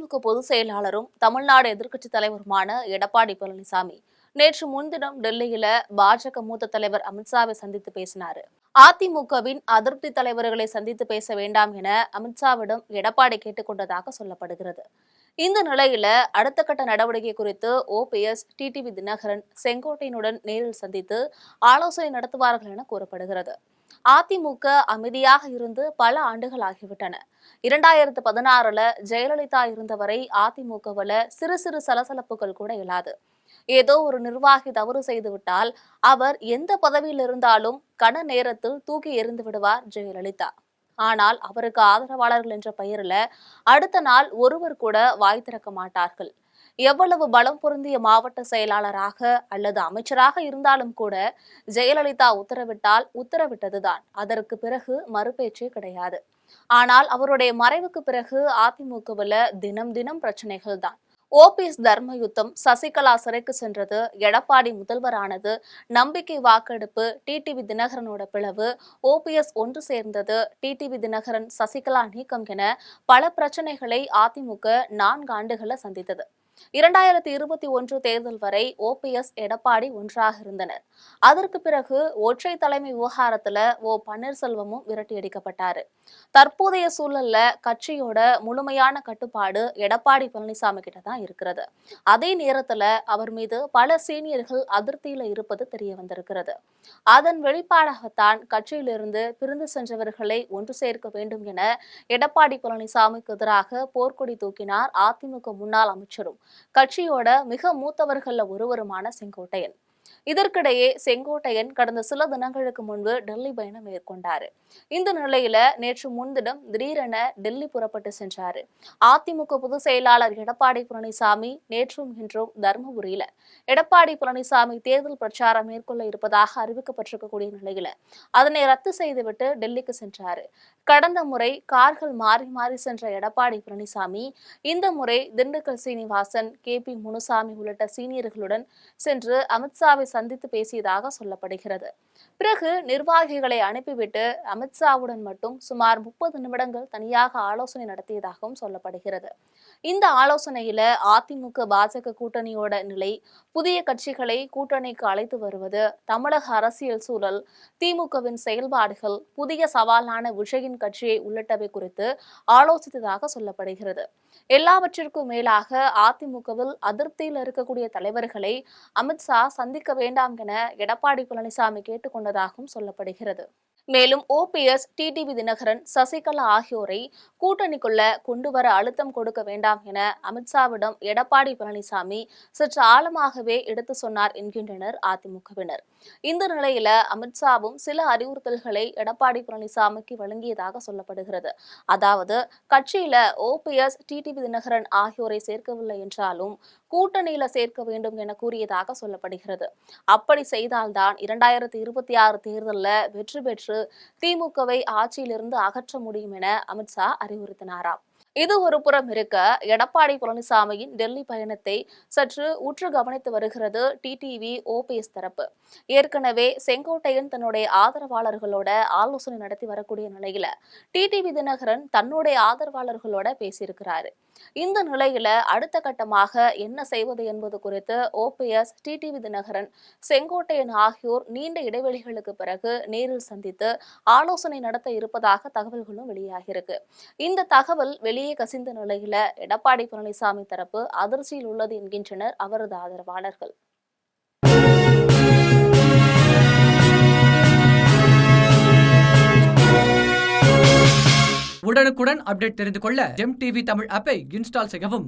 அதிமுக பொதுச் செயலாளரும் தமிழ்நாடு எதிர்க்கட்சித் தலைவருமான எடப்பாடி பழனிசாமி நேற்று முன்தினம் டெல்லியில பாஜக மூத்த தலைவர் அமித்ஷாவை சந்தித்து பேசினார். அதிமுகவின் அதிருப்தி தலைவர்களை சந்தித்து பேச வேண்டாம் என அமித்ஷாவிடம் எடப்பாடி கேட்டுக் கொண்டதாக சொல்லப்படுகிறது. இந்த நிலையில அடுத்த கட்ட நடவடிக்கை குறித்து ஓபிஎஸ், டிடிவி தினகரன் செங்கோட்டையனுடன் நேரில் சந்தித்து ஆலோசனை நடத்துவார்கள் என கூறப்படுகிறது. அதிமுக அமைதியாக இருந்து பல ஆண்டுகள் ஆகிவிட்டன. 2016 ஜெயலலிதா இருந்தவரை அதிமுகவில் சிறு சிறு சலசலப்புகள் கூட இல்லாது. ஏதோ ஒரு நிர்வாகி தவறு செய்துவிட்டால் அவர் எந்த பதவியில் இருந்தாலும் கன நேரத்தில் தூக்கி எறிந்து விடுவார் ஜெயலலிதா. ஆனால் அவருக்கு ஆதரவாளர்கள் என்ற பெயரில் அடுத்த நாள் ஒருவர் கூட வாய் திறக்க மாட்டார்கள். எவ்வளவு பலம் பொருந்திய மாவட்ட செயலாளராக அல்லது அமைச்சராக இருந்தாலும் கூட ஜெயலலிதா உத்தரவிட்டால் உத்தரவிட்டதுதான். அதற்கு பிறகு மறுபேச்சே கிடையாது. ஆனால் அவருடைய மறைவுக்கு பிறகு அதிமுகவில் தினம் தினம் பிரச்சனைகள் தான். ஓபிஎஸ் தர்ம யுத்தம், சசிகலா சிறைக்கு சென்றது, எடப்பாடி முதல்வரானது, நம்பிக்கை வாக்கெடுப்பு, டிடிவி தினகரனோட பிளவு, ஓபிஎஸ் ஒன்று சேர்ந்தது, டிடிவி தினகரன் சசிகலா நீக்கம் என பல பிரச்சனைகளை அதிமுக 4 ஆண்டுகளை சந்தித்தது. 2021 தேர்தல் வரை ஓபிஎஸ், எடப்பாடி ஒன்றாக இருந்தனர். அதற்கு பிறகு ஒற்றை தலைமை விவகாரத்துல பன்னீர்செல்வமும் விரட்டியடிக்கப்பட்டாரு. தற்போதைய சூழல்ல கட்சியோட முழுமையான கட்டுப்பாடு எடப்பாடி பழனிசாமி கிட்ட தான் இருக்கிறது. அதே நேரத்துல அவர் மீது பல சீனியர்கள் அதிருப்தியில இருப்பது தெரிய வந்திருக்கிறது. அதன் வெளிப்பாடாகத்தான் கட்சியிலிருந்து பிரிந்து சென்றவர்களை ஒன்று சேர்க்க வேண்டும் என எடப்பாடி பழனிசாமிக்கு எதிராக போர்க்கொடி தூக்கினார் அதிமுக முன்னாள் அமைச்சரும் கட்சியோட மிக மூத்தவர்கள்ல ஒருவருமான செங்கோட்டையன். இதற்கிடையே செங்கோட்டையன் கடந்த சில தினங்களுக்கு முன்பு டெல்லி பயணம் மேற்கொண்டாரு. இந்த நிலையில நேற்று முன்தினம் திடீரென டெல்லி புறப்பட்டு சென்றாரு. அதிமுக பொதுச் செயலாளர் எடப்பாடி பழனிசாமி நேற்றும் இன்றும் தர்மபுரியில எடப்பாடி பழனிசாமி தேர்தல் பிரச்சாரம் மேற்கொள்ள இருப்பதாக அறிவிக்கப்பட்டிருக்கக்கூடிய நிலையில அதனை ரத்து செய்துவிட்டு டெல்லிக்கு சென்றாரு. கடந்த முறை கார்கள் மாறி மாறி சென்ற எடப்பாடி பழனிசாமி இந்த முறை திண்டுக்கல் சீனிவாசன், KP முனுசாமி உள்ளிட்ட சீனியர்களுடன் சென்று அமித்ஷாவை சந்தித்து பேசியதாக சொல்லப்படுகிறது. பிறகு நிர்வாகிகளை அனுப்பிவிட்டு அமித்ஷாவுடன் மட்டும் சுமார் 30 நிமிடங்கள் தனியாக ஆலோசனை நடத்தியதாகவும் சொல்லப்படுகிறது. இந்த ஆலோசனையில அதிமுக பாஜக கூட்டணியோட நிலை, புதிய கட்சிகளை கூட்டணிக்கு அழைத்து வருவது, தமிழக அரசியல் சூழல், திமுகவின் செயல்பாடுகள், புதிய சவாலான விஜயின் கட்சியை உள்ளிட்டவை குறித்து ஆலோசித்ததாக சொல்லப்படுகிறது. எல்லாவற்றிற்கும் மேலாக அதிமுகவில் அதிருப்தியில் இருக்கக்கூடிய தலைவர்களை அமித்ஷா சந்திக்க வேண்டாம் என எடப்பாடி பழனிசாமி கேட்டுக்கொண்டதாகவும் சொல்லப்படுகிறது. மேலும் ஓபிஎஸ், டிடிவி தினகரன், சசிகலா ஆகியோரை கூட்டணிக்குள்ள கொண்டுவர அழுத்தம் கொடுக்க வேண்டாம் என அமித்ஷாவிடம் எடப்பாடி பழனிசாமி சற்று ஆழமாகவே எடுத்து சொன்னார் என்கின்றனர் அதிமுகவினர். இந்த நிலையில அமித்ஷாவும் சில அறிவுறுத்தல்களை எடப்பாடி பழனிசாமிக்கு வழங்கியதாக சொல்லப்படுகிறது. அதாவது கட்சியில ஓபிஎஸ், டிடிவி தினகரன் ஆகியோரை சேர்க்கவில்லை என்றாலும் கூட்டணியில சேர்க்க வேண்டும் என கூறியதாக சொல்லப்படுகிறது. அப்படி செய்தால்தான் 2026 தேர்தலில் வெற்றி பெற்று திமுகவை ஆட்சியிலிருந்து அகற்ற முடியும் என அமித்ஷா அறிவுறுத்தினாராம். இது ஒரு புறம் இருக்க, எடப்பாடி பழனிசாமியின் டெல்லி பயணத்தை சற்று உற்று கவனித்து வருகிறது டிடிவி, ஓபிஎஸ் தரப்பு. ஏற்கனவே செங்கோட்டையன் தன்னுடைய ஆதரவாளர்களோட ஆலோசனை நடத்தி வரக்கூடிய நிலையில டிடிவி தினகரன் தன்னுடைய ஆதரவாளர்களோட பேசியிருக்கிறாரு. இந்த நிலையில அடுத்த கட்டமாக என்ன செய்வது என்பது குறித்து ஓபிஎஸ், டிடிவி தினகரன், செங்கோட்டையன் ஆகியோர் நீண்ட இடைவெளிகளுக்கு பிறகு நேரில் சந்தித்து ஆலோசனை நடத்த இருப்பதாக தகவல்களும் வெளியாகியிருக்கு. இந்த தகவல் வெளியே கசிந்த நிலையில எடப்பாடி பழனிசாமி தரப்பு அதிர்ச்சியில் உள்ளது என்கின்றனர் அவரது ஆதரவாளர்கள். உடனுக்குடன் அப்டேட் தெரிந்து கொள்ள ஜெம் டிவி தமிழ் ஆப்பை இன்ஸ்டால் செய்யவும்.